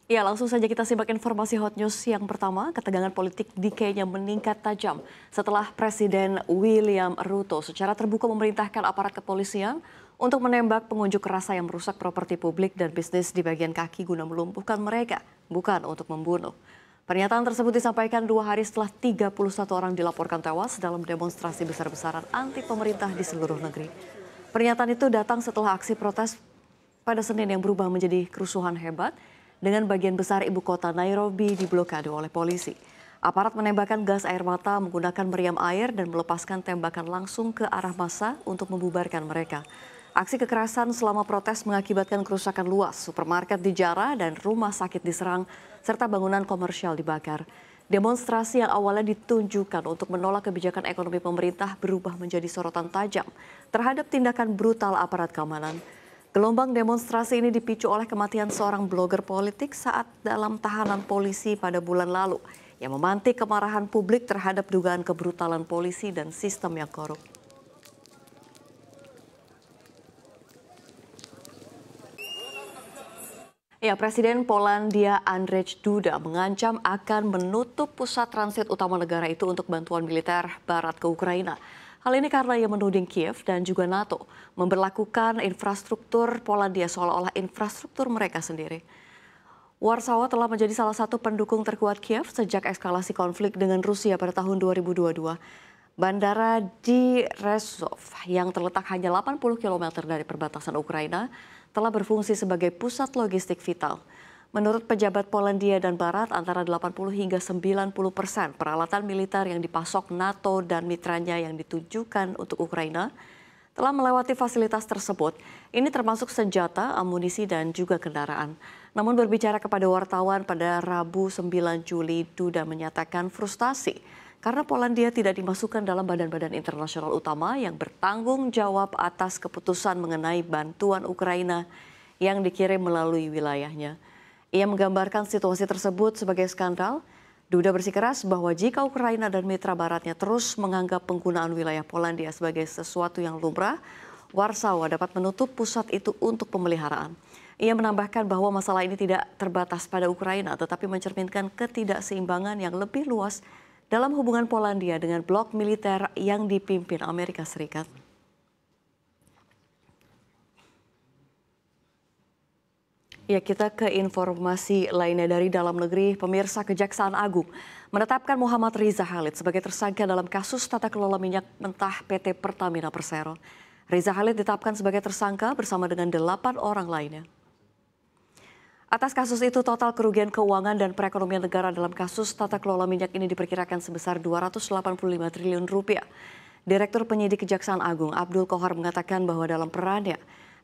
Ya, langsung saja kita simak informasi hot news yang pertama. Ketegangan politik di Kenya meningkat tajam setelah Presiden William Ruto secara terbuka memerintahkan aparat kepolisian untuk menembak pengunjuk rasa yang merusak properti publik dan bisnis di bagian kaki guna melumpuhkan mereka, bukan untuk membunuh. Pernyataan tersebut disampaikan 2 hari setelah 31 orang dilaporkan tewas dalam demonstrasi besar-besaran anti pemerintah di seluruh negeri. Pernyataan itu datang setelah aksi protes pada Senin yang berubah menjadi kerusuhan hebat dengan bagian besar ibu kota Nairobi diblokade oleh polisi. Aparat menembakkan gas air mata, menggunakan meriam air dan melepaskan tembakan langsung ke arah massa untuk membubarkan mereka. Aksi kekerasan selama protes mengakibatkan kerusakan luas, supermarket dijarah dan rumah sakit diserang, serta bangunan komersial dibakar. Demonstrasi yang awalnya ditunjukkan untuk menolak kebijakan ekonomi pemerintah berubah menjadi sorotan tajam terhadap tindakan brutal aparat keamanan. Gelombang demonstrasi ini dipicu oleh kematian seorang blogger politik saat dalam tahanan polisi pada bulan lalu yang memantik kemarahan publik terhadap dugaan kebrutalan polisi dan sistem yang korup. Ya, Presiden Polandia Andrzej Duda mengancam akan menutup pusat transit utama negara itu untuk bantuan militer barat ke Ukraina. Hal ini karena ia menuding Kiev dan juga NATO memberlakukan infrastruktur Polandia seolah-olah infrastruktur mereka sendiri. Warsawa telah menjadi salah satu pendukung terkuat Kiev sejak eskalasi konflik dengan Rusia pada tahun 2022. Bandara di Rezov yang terletak hanya 80 km dari perbatasan Ukraina telah berfungsi sebagai pusat logistik vital. Menurut pejabat Polandia dan Barat, antara 80 hingga 90% peralatan militer yang dipasok NATO dan mitranya yang ditujukan untuk Ukraina telah melewati fasilitas tersebut. Ini termasuk senjata, amunisi, dan juga kendaraan. Namun berbicara kepada wartawan pada Rabu 9 Juli, Duda menyatakan frustasi karena Polandia tidak dimasukkan dalam badan-badan internasional utama yang bertanggung jawab atas keputusan mengenai bantuan Ukraina yang dikirim melalui wilayahnya. Ia menggambarkan situasi tersebut sebagai skandal. Duda bersikeras bahwa jika Ukraina dan mitra baratnya terus menganggap penggunaan wilayah Polandia sebagai sesuatu yang lumrah, Warsawa dapat menutup pusat itu untuk pemeliharaan. Ia menambahkan bahwa masalah ini tidak terbatas pada Ukraina, tetapi mencerminkan ketidakseimbangan yang lebih luas dalam hubungan Polandia dengan blok militer yang dipimpin Amerika Serikat. Ya, kita ke informasi lainnya dari dalam negeri. Pemirsa, Kejaksaan Agung menetapkan Muhammad Riza Khalid sebagai tersangka dalam kasus tata kelola minyak mentah PT Pertamina Persero. Riza Khalid ditetapkan sebagai tersangka bersama dengan 8 orang lainnya. Atas kasus itu, total kerugian keuangan dan perekonomian negara dalam kasus tata kelola minyak ini diperkirakan sebesar 285 triliun rupiah. Direktur Penyidik Kejaksaan Agung Abdul Qohar mengatakan bahwa dalam perannya,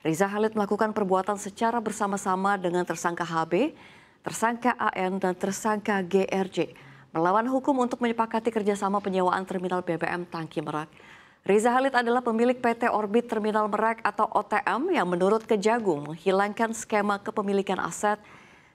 Riza Khalid melakukan perbuatan secara bersama-sama dengan tersangka HB, tersangka AN, dan tersangka GRJ, melawan hukum untuk menyepakati kerjasama penyewaan terminal BBM Tangki Merak. Riza Khalid adalah pemilik PT Orbit Terminal Merak atau OTM yang menurut Kejagung menghilangkan skema kepemilikan aset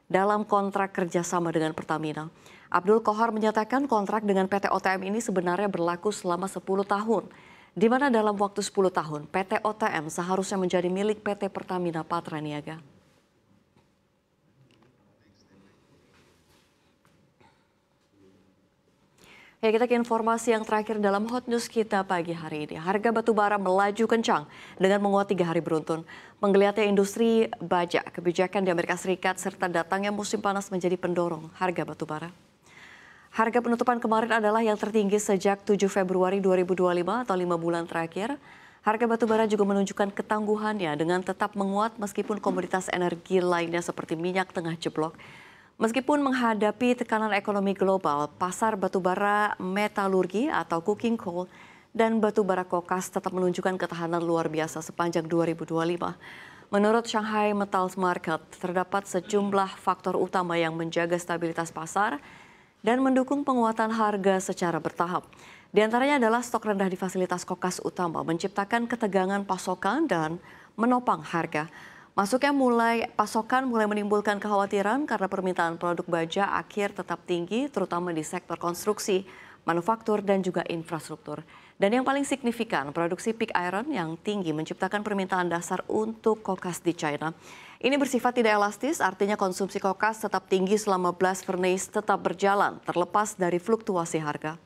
dalam kontrak kerjasama dengan Pertamina. Abdul Qohar menyatakan kontrak dengan PT OTM ini sebenarnya berlaku selama 10 tahun. Di mana dalam waktu 10 tahun PT OTM seharusnya menjadi milik PT Pertamina Patraniaga. Ya, kita ke informasi yang terakhir dalam hot news kita pagi hari ini. Harga batu bara melaju kencang dengan menguat 3 hari beruntun. Menggeliatnya industri baja, kebijakan di Amerika Serikat, serta datangnya musim panas menjadi pendorong harga batu bara. Harga penutupan kemarin adalah yang tertinggi sejak 7 Februari 2025 atau 5 bulan terakhir. Harga batu bara juga menunjukkan ketangguhannya dengan tetap menguat meskipun komoditas energi lainnya seperti minyak tengah jeblok. Meskipun menghadapi tekanan ekonomi global, pasar batu bara metalurgi atau coking coal dan batu bara kokas tetap menunjukkan ketahanan luar biasa sepanjang 2025. Menurut Shanghai Metals Market, terdapat sejumlah faktor utama yang menjaga stabilitas pasar dan mendukung penguatan harga secara bertahap. Di antaranya adalah stok rendah di fasilitas kokas utama menciptakan ketegangan pasokan dan menopang harga. Pasokan mulai menimbulkan kekhawatiran karena permintaan produk baja akhir tetap tinggi, terutama di sektor konstruksi, manufaktur, dan juga infrastruktur. Dan yang paling signifikan, produksi pig iron yang tinggi menciptakan permintaan dasar untuk kokas di China. Ini bersifat tidak elastis, artinya konsumsi kokas tetap tinggi selama blast furnace tetap berjalan, terlepas dari fluktuasi harga.